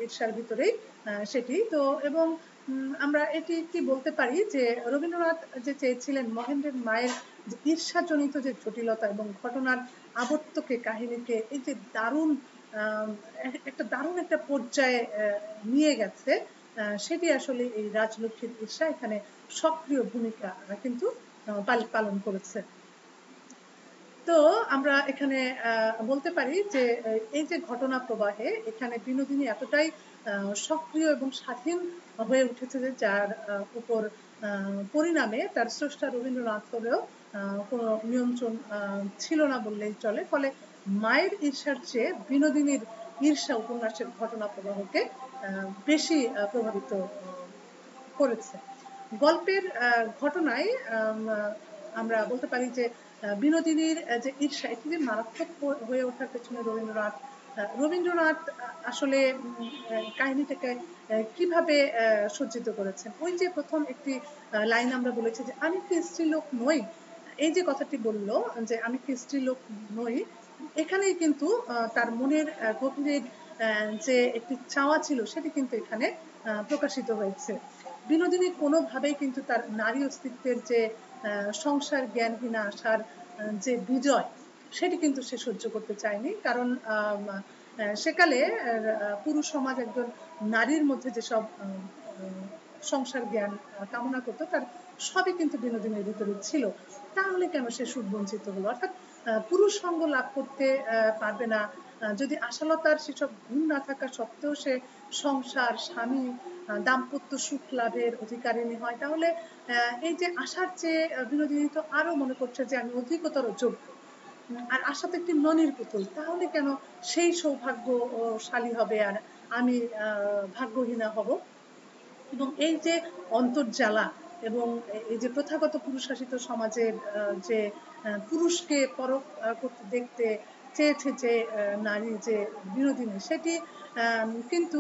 ঈর্ষার ভিতরেই সেটি। তো এবং আমরা এটি কি বলতে পারি যে রবীন্দ্রনাথ যে চেয়েছিলেন মহেন্দ্রের মায়ের ঈর্ষাজনিত যে জটিলতা এবং ঘটনার আবর্তকে, কাহিনীকে এই যে দারুণ দারুণ একটা পর্যায়ে নিয়ে গেছে, সেটি আসলে এই রাজলক্ষ্মীর ঈর্ষা এখানে সক্রিয় ভূমিকা কিন্তু পালন করেছে। তো আমরা এখানে বলতে পারি যে এই যে ঘটনা প্রবাহে এখানে বিনোদিনী এতটাই সক্রিয় এবং স্বাধীন হয়ে উঠেছে যে যার উপর পরিণামে তার স্রষ্টা রবীন্দ্রনাথেরও কোনো নিয়ন্ত্রণ ছিল না বললেই চলে। ফলে মায়ের ঈর্ষার চেয়ে বিনোদিনীর ঈর্ষা উপন্যাসের ঘটনা প্রবাহকে বেশি প্রভাবিত করেছে। গল্পের ঘটনায় আমরা বলতে পারি যে বিনোদিনীর যে ঈর্ষা, এটি যে মারাত্মক হয়ে ওঠার পেছনে রবীন্দ্রনাথ রবীন্দ্রনাথ আসলে কাহিনীটাকে কিভাবে সজ্জিত করেছেন। ওই যে প্রথম একটি লাইন আমরা বলেছি যে আমি কি স্ত্রীলোক নই, এই যে কথাটি বলল যে আমি কি স্ত্রীলোক নই, এখানেই কিন্তু তার মনের গভীরের যে একটি চাওয়া ছিল সেটি কিন্তু এখানে প্রকাশিত হয়েছে। বিনোদিনী কোনোভাবেই কিন্তু তার নারী অস্তিত্বের যে সংসার জ্ঞানহীনা আসার যে বিজয় সেটি কিন্তু সে সহ্য করতে চায়নি। কারণ সেকালে পুরুষ সমাজ একজন নারীর মধ্যে যেসব সংসার জ্ঞান কামনা করতো তার সবই কিন্তু বিনোদিনীর ভিতরে ছিল। তাহলে কেন সে সুখ বঞ্চিত হলো? অর্থাৎ পুরুষ সঙ্গ লাভ করতে পারবে না, যদি আশালতার সেসব গুণ না থাকা সত্ত্বেও সে সংসার, স্বামী, দাম্পত্য সুখ লাভের অধিকারিণী হয়, তাহলে এই যে আশার চেয়ে বিনোদিনী তো আরো মনে করছে যে আমি অধিকতর যোগ্য। আর আশা তো একটি ননির পুতুল, তাহলে কেন সেই সৌভাগ্যশালী হবে আর আমি ভাগ্যহীনা হব? এবং এই যে অন্তর্জ্বালা এবং এই যে প্রথাগত পুরুষশাসিত সমাজের যে পুরুষকে পরখ করতে দেখতে চেয়েছে যে নারী, যে বিনোদিনী, সেটি কিন্তু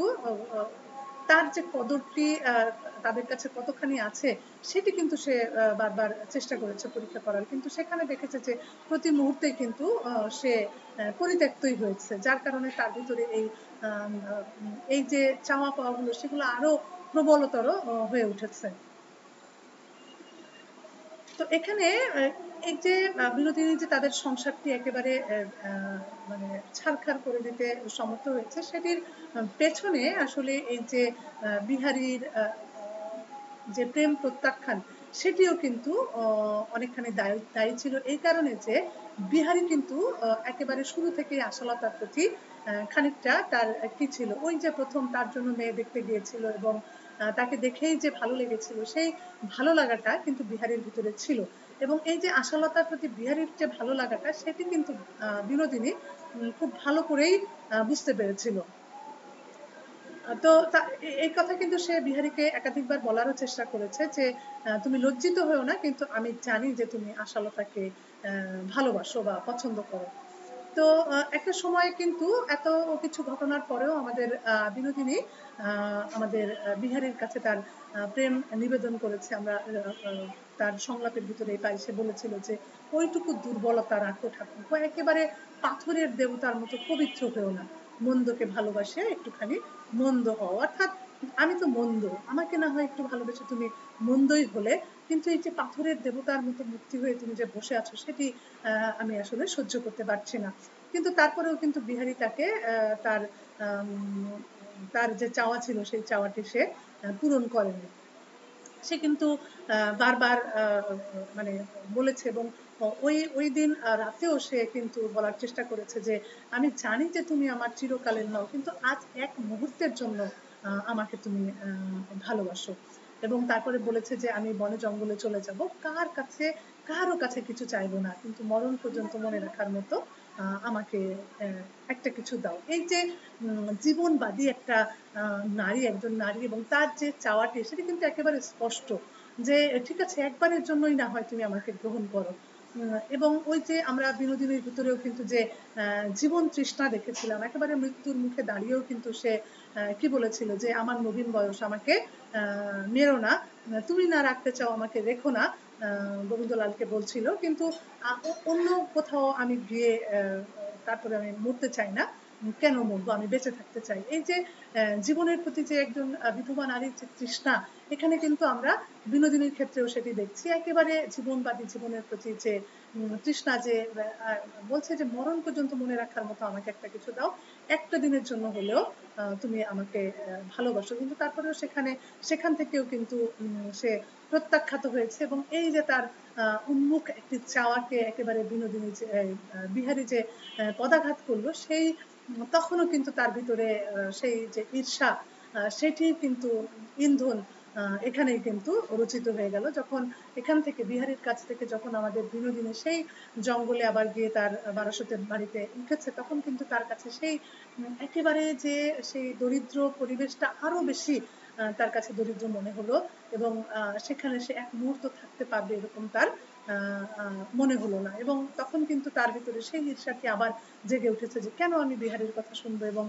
তার যে কদরটি তাদের কাছে কতখানি আছে সেটি কিন্তু সে বারবার চেষ্টা করেছে পরীক্ষা করার, কিন্তু সেখানে দেখেছে যে প্রতি মুহূর্তেই কিন্তু সে পরিত্যক্তই হয়েছে, যার কারণে তার ভিতরে এই যে চাওয়া পাওয়াগুলো সেগুলো আরো প্রবলতর হয়ে উঠেছে। তো এখানে এই যে বিনোদিনী যে তাদের সংসারটি একেবারে মানে ছাড়খাড় করে দিতে সমর্থ হয়েছে, সেটির পেছনে আসলে এই যে বিহারীর যে প্রেম প্রত্যাখ্যান সেটিও কিন্তু অনেকখানি দায়ী ছিল, এই কারণে যে বিহারী কিন্তু একেবারে শুরু থেকেই আশালতার প্রতি খানিকটা তার কি ছিল, ওই যে প্রথম তার জন্য মেয়ে দেখতে গিয়েছিল এবং তাকে দেখেই যে ভালো লেগেছিল সেই ভালো লাগাটা কিন্তু বিহারীর ভিতরে ছিল। এবং এই যে আশালতার প্রতি বিহারীর যে ভালো লাগাটা সেটি কিন্তু বিনোদিনী খুব ভালো করেই বুঝতে পেরেছিল। তো এই কথা কিন্তু সে বিহারীকে একাধিকবার বলারও চেষ্টা করেছে যে তুমি লজ্জিত হয়েও না, কিন্তু আমি জানি যে তুমি আশালতাকে ভালোবাসো বা পছন্দ করো। তো একটা সময় কিন্তু এত কিছু ঘটনার পরেও আমাদের বিনোদিনী আমাদের বিহারীর কাছে তার প্রেম নিবেদন করেছে। আমরা তার সংলাপের ভিতরে পাই, সে বলেছিল যে ওইটুকু দুর্বলতা রাখো ঠাকুর, একেবারে পাথরের দেবতার মতো পবিত্র হয়েও না, মন্দকে ভালোবাসে একটুখানি মন্দ হও। অর্থাৎ আমি তো মন্দ, আমাকে না হয় একটু ভালোবেসে তুমি মন্দই হলে, কিন্তু এই যে পাথরের দেবতার মতো মূর্তি হয়ে তুমি যে বসে আছো সেটি আমি আসলে সহ্য করতে পারছি না। কিন্তু তারপরেও কিন্তু বিহারী তাকে তার তার যে চাওয়া ছিল সেই চাওয়াটি সে পূরণ করেনি। সে কিন্তু বারবার মানে বলেছে এবং ওই দিন রাতেও সে কিন্তু বলার চেষ্টা করেছে যে আমি জানি যে তুমি আমার চিরকালের নও, কিন্তু আজ এক মুহূর্তের জন্য আমাকে তুমি ভালোবাসো। এবং তারপরে বলেছে যে আমি বনে জঙ্গলে চলে যাব, কারো কাছে কিছু চাইবো না, কিন্তু মরণ পর্যন্ত মনে রাখার মতো আমাকে একটা কিছু দাও। এই যে জীবনবাদী একটা নারী, একজন নারী, এবং তার যে চাওয়াটি সেটি কিন্তু একেবারে স্পষ্ট যে ঠিক আছে একবারের জন্যই না হয় তুমি আমাকে গ্রহণ করো। এবং ওই যে আমরা বিনোদিনীর ভিতরেও কিন্তু যে জীবন তৃষ্ণা দেখেছিলাম, একেবারে মৃত্যুর মুখে দাঁড়িয়েও কিন্তু সে কি বলেছিল যে আমার নবীন বয়স, আমাকে মেরো না, তুমি না রাখতে চাও আমাকে রেখো না, গোবিন্দলালকে বলছিল, কিন্তু অন্য কোথাও আমি গিয়ে তারপরে আমি মরতে চাই না, কেন মরবো, আমি বেঁচে থাকতে চাই। এই যে জীবনের প্রতি যে একজন বিধবা নারীর যে তৃষ্ণা, এখানে কিন্তু আমরা বিনোদিনীর ক্ষেত্রেও সেটি দেখছি, একেবারে জীবনবাদী, জীবনের প্রতি যে তৃষ্ণা, যে বলছে যে মরণ পর্যন্ত মনে রাখার মতো আমাকে একটা কিছু দাও, একটা দিনের জন্য হলেও তুমি আমাকে ভালোবাসো। কিন্তু তারপরেও সেখান থেকেও কিন্তু সে প্রত্যাখ্যাত হয়েছে। এবং এই যে তার উন্মুখ একটি চাওয়াকে একেবারে বিনোদিনী যে বিহারী যে পদাঘাত করলো, সেই তখনও কিন্তু তার ভিতরে সেই যে ঈর্ষা সেটি কিন্তু ইন্ধন এখানেই কিন্তু রচিত হয়ে গেল। যখন এখান থেকে বিহারীর কাছ থেকে যখন আমাদের বিনোদিনী সেই জঙ্গলে আবার গিয়ে তার বারাসতের বাড়িতে উঠেছে, তখন কিন্তু তার কাছে সেই একেবারে যে সেই দরিদ্র পরিবেশটা আরো বেশি তার কাছে দরিদ্র মনে হলো, এবং সেখানে সে এক মুহূর্ত থাকতে পারবে এরকম তার মনে হলো না, এবং তখন কিন্তু তার ভিতরে সেই ঈর্ষাটি আবার জেগে উঠেছে যে কেন আমি বিহারীর কথা শুনবো, এবং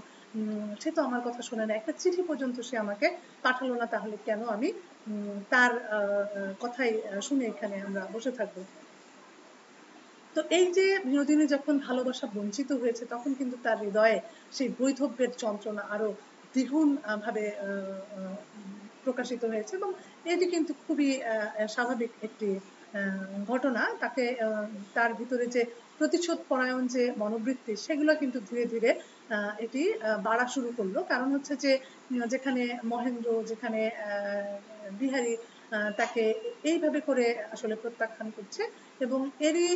সে তো আমার কথা শোনে না, একটা চিঠি পর্যন্ত সে আমাকে পাঠালো না, তাহলে কেন আমি তার কথাই শুনে এখানে আমরা বসে থাকবো। তো এই যে বিনোদিনী যখন ভালোবাসা বঞ্চিত হয়েছে, তখন কিন্তু তার হৃদয়ে সেই বৈধব্যের যন্ত্রণা আরো দ্বিগুণ ভাবে প্রকাশিত হয়েছে, এবং এটি কিন্তু খুবই স্বাভাবিক একটি ঘটনা। তাকে তার ভিতরে যে প্রতিশোধ পরায়ণ যে মনোবৃত্তি, সেগুলো কিন্তু ধীরে ধীরে এটি বাড়া শুরু করলো। কারণ হচ্ছে যে যেখানে মহেন্দ্র, যেখানে বিহারী তাকে এইভাবে করে আসলে প্রত্যাখ্যান করছে, এবং এরই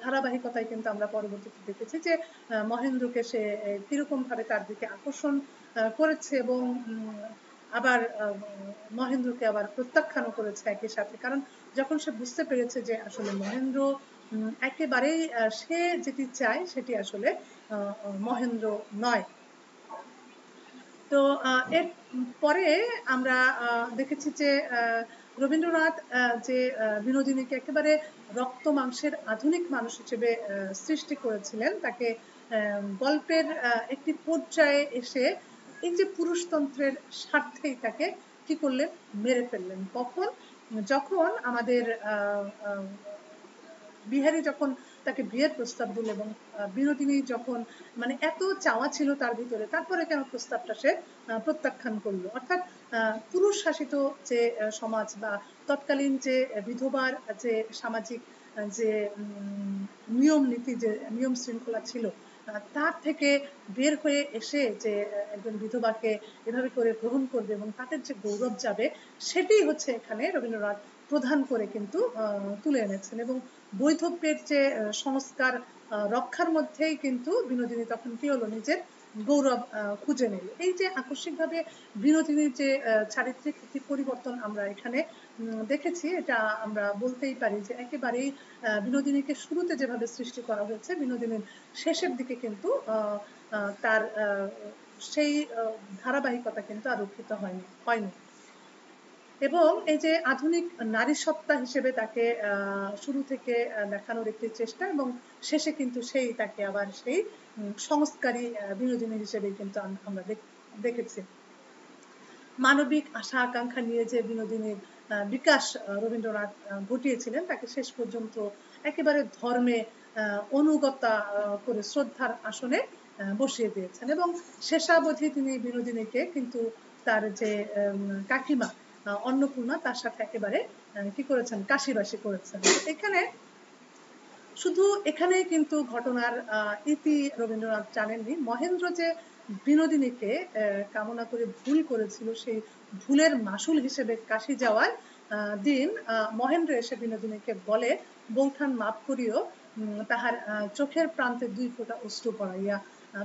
ধারাবাহিকতায় কিন্তু আমরা পরবর্তীতে দেখেছি যে মহেন্দ্রকে সে কিরকম ভাবে তার দিকে আকর্ষণ করেছে, এবং আবার মহেন্দ্রকে আবার প্রত্যাখ্যানও করেছে একই সাথে। কারণ যখন সে বুঝতে পেরেছে যে আসলে মহেন্দ্র একেবারেই সে যেটি চায় সেটি আসলে মহেন্দ্র নয়। তো এর পরে আমরা দেখেছি যে রবীন্দ্রনাথ যে বিনোদিনীকে একেবারে রক্ত মাংসের আধুনিক মানুষ হিসেবে সৃষ্টি করেছিলেন, তাকে গল্পের একটি পর্যায়ে এসে এই যে পুরুষতন্ত্রের স্বার্থেই তাকে কি করলেন, মেরে ফেললেন। কখন? যখন আমাদের বিহারী যখন তাকে বিয়ের প্রস্তাব দিল, এবং বিনোদিনী যখন মানে এত চাওয়া ছিল তার ভিতরে, তারপরে কেন প্রস্তাবটা সে প্রত্যাখ্যান করলো। অর্থাৎ পুরুষ শাসিত যে সমাজ বা তৎকালীন যে বিধবার যে সামাজিক যে নিয়ম নীতি, যে নিয়ম শৃঙ্খলা ছিল, তার থেকে বের হয়ে এসে যে একজন বিধবাকে এভাবে করে গ্রহণ করবে এবং তাদের যে গৌরব যাবে, সেটি হচ্ছে এখানে রবীন্দ্রনাথ প্রধান করে কিন্তু তুলে এনেছেন। এবং বৈধব্যের যে সংস্কার রক্ষার মধ্যেই কিন্তু বিনোদিনী তখন কি হলো, নিজের গৌরব খুঁজে নিল। এই যে আকস্মিকভাবে বিনোদিনীর যে চারিত্রিক একটি পরিবর্তন আমরা এখানে দেখেছি, এটা আমরা বলতেই পারি যে একেবারেই বিনোদিনীকে শুরুতে যেভাবে সৃষ্টি করা হয়েছে, বিনোদিনীর শেষের দিকে কিন্তু তার সেই ধারাবাহিকতা কিন্তু আর রক্ষিত হয়নি। এবং এই যে আধুনিক নারী সত্তা হিসেবে তাকে শুরু থেকে দেখানোর একটি চেষ্টা, এবং শেষে কিন্তু সেই তাকে আবার সেই সংস্কারী বিনোদিনী হিসেবে কিন্তু আমরা দেখেছি। মানবিক আশা আকাঙ্ক্ষা নিয়ে যে বিনোদিনীর বিকাশ রবীন্দ্রনাথ ঘটিয়েছিলেন, তাকে শেষ পর্যন্ত একেবারে ধর্মে অনুগতা করে শ্রদ্ধার আসনে বসিয়ে দিয়েছেন, এবং শেষাবধি তিনি বিনোদিনীকে কিন্তু তার যে কাকিমা অন্নপূর্ণা, তার সাথে একেবারে কি করেছেন, কাশিবাসী করেছেন। এখানে শুধু এখানেই কিন্তু ঘটনার ইতি রবীন্দ্রনাথ জানেননি। মহেন্দ্র যে বিনোদিনীকে কামনা করে ভুল করেছিল, সেই ভুলের মাসুল হিসেবে কাশি যাওয়ার দিন মহেন্দ্র এসে বিনোদিনীকে বলে, বৌঠান মাপ করিও, তাহার চোখের প্রান্তে 2 ফোঁটা অশ্রু পড়াইয়া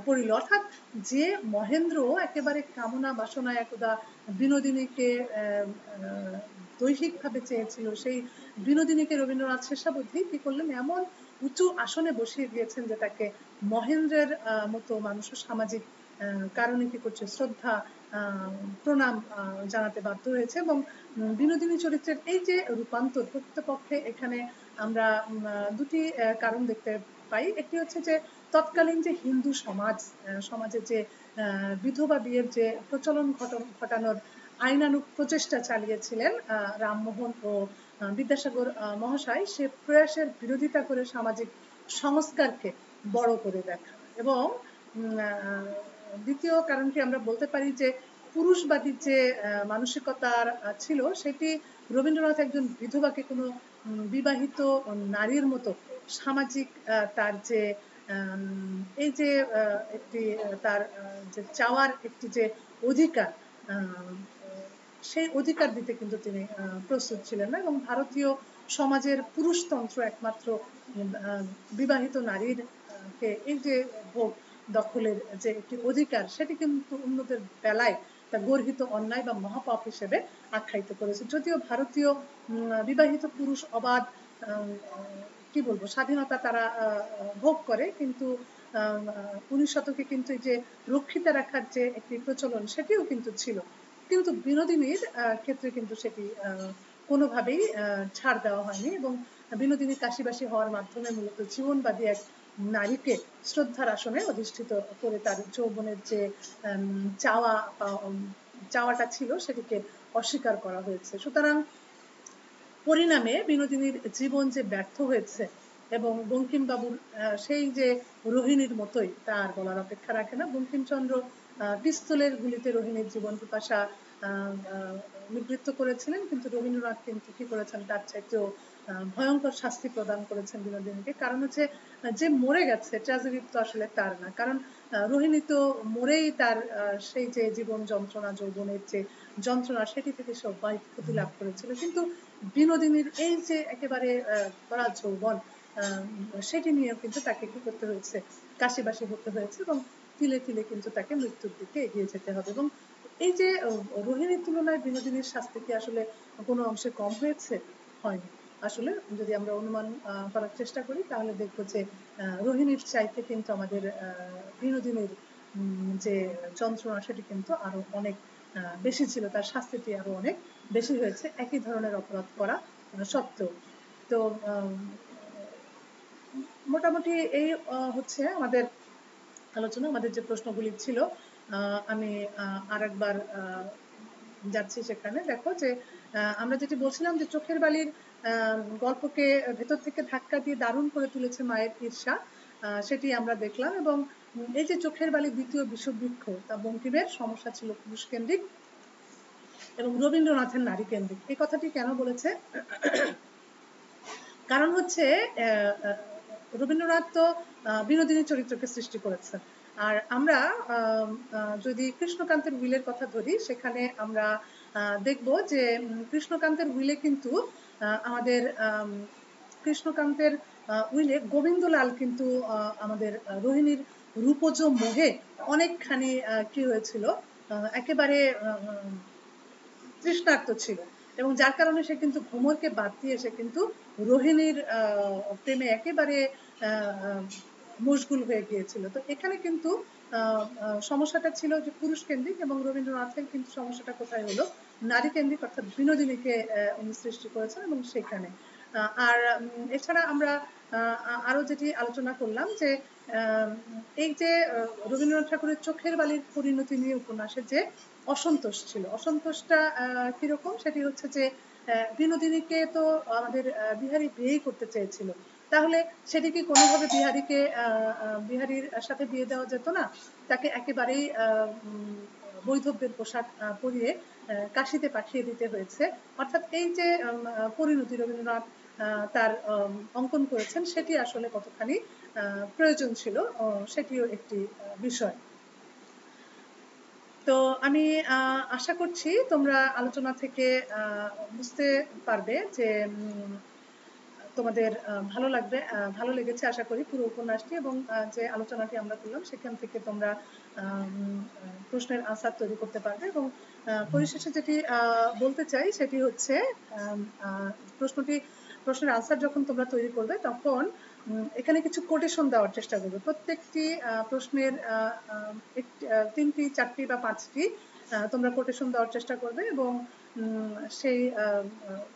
পড়িল। অর্থাৎ যে মহেন্দ্র একেবারে কামনা বাসনায় একদা বিনোদিনীকে দৈহিকভাবে চেয়েছিল, সেই বিনোদিনীকে রবীন্দ্রনাথ শেষাবধি কি করলেন, এমন উঁচু আসনে বসিয়ে দিয়েছেন যে তাকে মহেন্দ্রের মতো মানুষও সামাজিক কারণে কি করছে, শ্রদ্ধা প্রণাম জানাতে বাধ্য হয়েছে। এবং বিনোদিনী চরিত্রের এই যে রূপান্তর, প্রকৃতপক্ষে এখানে আমরা দুটি কারণ দেখতে পাই। একটি হচ্ছে যে তৎকালীন যে হিন্দু সমাজে যে বিধবা বিয়ের যে প্রচলন ঘটানোর আইনানুগ প্রচেষ্টা চালিয়েছিলেন রামমোহন ও বিদ্যাসাগর মহাশয়, সে প্রয়াসের বিরোধিতা করে সামাজিক সংস্কারকে বড় করে দেখা। এবং দ্বিতীয় কারণটি আমরা বলতে পারি যে পুরুষবাদী যে মানসিকতার ছিল, সেটি রবীন্দ্রনাথ একজন বিধবাকে কোনো বিবাহিত নারীর মতো সামাজিক তার যে এই যে একটি তার যে চাওয়ার একটি যে অধিকার, সেই অধিকার দিতে কিন্তু তিনি প্রস্তুত ছিলেন না। এবং ভারতীয় সমাজের পুরুষতন্ত্র একমাত্র বিবাহিত নারীর কে এই যে ভোগ দখলের যে একটি অধিকার, সেটি কিন্তু অন্যদের বেলায় তা গর্হিত অন্যায় বা মহাপাপ হিসেবে আখ্যায়িত করেছে। যদিও ভারতীয় বিবাহিত পুরুষ অবাধ কি বলবো স্বাধীনতা তারা ভোগ করে, কিন্তু 19 শতকে কিন্তু যে রক্ষিতা রাখার যে একটি প্রচলন, সেটিও কিন্তু ছিল। কিন্তু বিনোদিনীর ক্ষেত্রে কিন্তু সেটি কোনোভাবেই ছাড় দেওয়া হয়নি। এবং বিনোদিনী কাশীবাসী হওয়ার মাধ্যমে মূলত জীবনবাদী এক নারীকে শ্রদ্ধার আসনে অধিষ্ঠিত করে তার যৌবনের যে চাওয়াটা ছিল সেটিকে অস্বীকার করা হয়েছে। সুতরাং পরিণামে বিনোদিনীর জীবন যে ব্যর্থ হয়েছে এবং বঙ্কিমবাবুর সেই যে রোহিণীর মতোই তার বলার অপেক্ষা রাখে না। বঙ্কিমচন্দ্র পিস্তলের গুলিতে রোহিণীর জীবন পিপাসা নিবৃত্ত করেছিলেন, কিন্তু রবীন্দ্রনাথ কিন্তু কি করেছেন তার চাইতেও ভয়ঙ্কর শাস্তি প্রদান করেছেন বিনোদিনীকে। কারণ হচ্ছে যে মরে গেছে ট্র্যাজেডি তো আসলে তার না, কারণ রোহিণী তো মরেই তার সেই যে জীবন যন্ত্রণা যৌবনের যে যন্ত্রণা সেটি থেকে সে অব্যাহতি লাভ করেছিল, কিন্তু বিনোদিনীর এই যে একেবারে ভরা যৌবন সেটি নিয়েও কিন্তু তাকে কি করতে হয়েছে, কাশীবাসী হতে হয়েছে এবং তিলে তিলে কিন্তু তাকে মৃত্যুর দিকে এগিয়ে যেতে হবে। এবং এই যে রোহিণীর তুলনায় বিনোদিনীর শাস্তি কি আসলে কোনো অংশে কম হয়েছে? হয়নি। আসলে যদি আমরা অনুমান করার চেষ্টা করি তাহলে দেখবো যে রোহিণীর চাইতে কিন্তু আমাদের বিনোদিনীর যে যন্ত্রণা সেটি কিন্তু আরো অনেক বেশি ছিল, তার শাস্তিটি আরো অনেক বেশি হয়েছে একই ধরনের অপরাধ করা সত্ত্বেও। তো মোটামুটি এই হচ্ছে আমাদের আলোচনা। আমাদের যে প্রশ্নগুলি ছিল আমি আরেকবার যাচ্ছি সেখানে। দেখো যে আমরা যেটি বলছিলাম যে চোখের বালির গল্পকে ভেতর থেকে ধাক্কা দিয়ে দারুণ করে তুলেছে মায়ের ঈর্ষা, সেটি আমরা দেখলাম। এবং এই যে চোখের বালির দ্বিতীয় বিষবৃক্ষ, তা বঙ্কিমের সমস্যা ছিল পুরুষ কেন্দ্রিক এবং রবীন্দ্রনাথের নারী কেন্দ্রিক। এই কথাটি কেন বলেছে? কারণ হচ্ছে রবীন্দ্রনাথ তো বিনোদিনী চরিত্রকে সৃষ্টি করেছেন, আর আমরা যদি কৃষ্ণকান্তের উইলের কথা ধরি সেখানে আমরা দেখব যে কৃষ্ণকান্তের উইলে কিন্তু আমাদের কৃষ্ণকান্তের উইলে গোবিন্দলাল কিন্তু আমাদের রোহিণীর রূপজ মোহে অনেকখানি কি হয়েছিল, একেবারে তৃষ্ণার্ত ছিল এবং যার কারণে সে কিন্তু ভ্রমরকে বাদ দিয়ে সে কিন্তু রোহিণীর প্রেমে একেবারে মশগুল হয়ে গিয়েছিল। তো এখানে কিন্তু সমস্যাটা ছিল যে পুরুষ কেন্দ্রিক এবং রবীন্দ্রনাথের কিন্তু সমস্যাটা কোথায় হলো, নারী কেন্দ্রিক, অর্থাৎ বিনোদিনীকে উনি সৃষ্টি করেছেন এবং সেখানে আর এছাড়া আমরা আরো যেটি আলোচনা করলাম যে এই যে রবীন্দ্রনাথ ঠাকুরের চোখের বালির পরিণতি নিয়ে উপন্যাসের যে অসন্তোষ ছিল, অসন্তোষটা কিরকম, সেটি হচ্ছে যে বিনোদিনীকে তো আমাদের বিহারী বিয়েই করতে চেয়েছিল, তাহলে সেটি কি কোনোভাবে বিহারীর সাথে বিয়ে দেওয়া যেত না? তাকে একেবারেই বৈধব্যের পোশাক পরিয়ে কাশীতে পাঠিয়ে দিতে হয়েছে। অর্থাৎ এই যে পরিণতি রবীন্দ্রনাথ তার অঙ্কন করেছেন সেটি আসলে কতখানি প্রয়োজন ছিল সেটিও একটি বিষয়। তো আমি আশা করছি তোমরা আলোচনা থেকে বুঝতে পারবে যে তোমাদের ভালো লাগবে, ভালো লেগেছে আশা করি পুরো উপন্যাসটি, এবং যে আলোচনাটি আমরা করলাম সেখান থেকে তোমরা প্রশ্নের আনসার তৈরি করতে পারবে। এবং পরিশেষে যেটি বলতে চাই সেটি হচ্ছে প্রশ্নের আনসার যখন তোমরা তৈরি করবে তখন এখানে কিছু কোটেশন দেওয়ার চেষ্টা করবে। প্রত্যেকটি প্রশ্নের 3টি 4টি বা 5টি তোমরা কোটেশন দেওয়ার চেষ্টা করবে এবং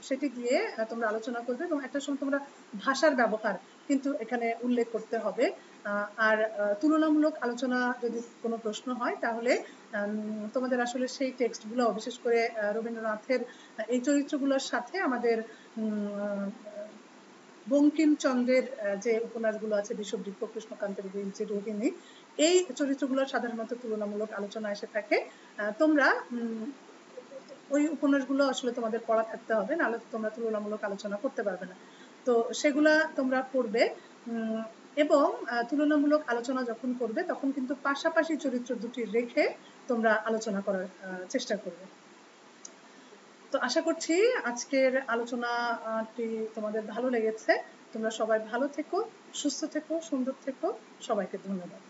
সেটি দিয়ে তোমরা আলোচনা করবে এবং একটা সময় তোমরা ভাষার ব্যবহার কিন্তু এখানে উল্লেখ করতে হবে। আর তুলনামূলক আলোচনা যদি কোনো প্রশ্ন হয় তাহলে তোমাদের আসলে সেই টেক্সটগুলো, বিশেষ করে রবীন্দ্রনাথের এই চরিত্রগুলোর সাথে আমাদের বঙ্কিমচন্দ্রের যে উপন্যাসগুলো আছে বিষবৃক্ষ, কৃষ্ণকান্তের উইল, যে রোহিণী, এই চরিত্রগুলোর সাধারণত তুলনামূলক আলোচনা এসে থাকে। তোমরা ওই উপন্যাসগুলো আসলে তোমাদের পড়া থাকতে হবে, নাহলে তোমরা তুলনামূলক আলোচনা করতে পারবে না। তো সেগুলা তোমরা পড়বে এবং তুলনামূলক আলোচনা যখন করবে তখন কিন্তু পাশাপাশি চরিত্র দুটি রেখে তোমরা আলোচনা করার চেষ্টা করবে। তো আশা করছি আজকের আলোচনাটি তোমাদের ভালো লেগেছে। তোমরা সবাই ভালো থেকো, সুস্থ থেকো, সুন্দর থেকো। সবাইকে ধন্যবাদ।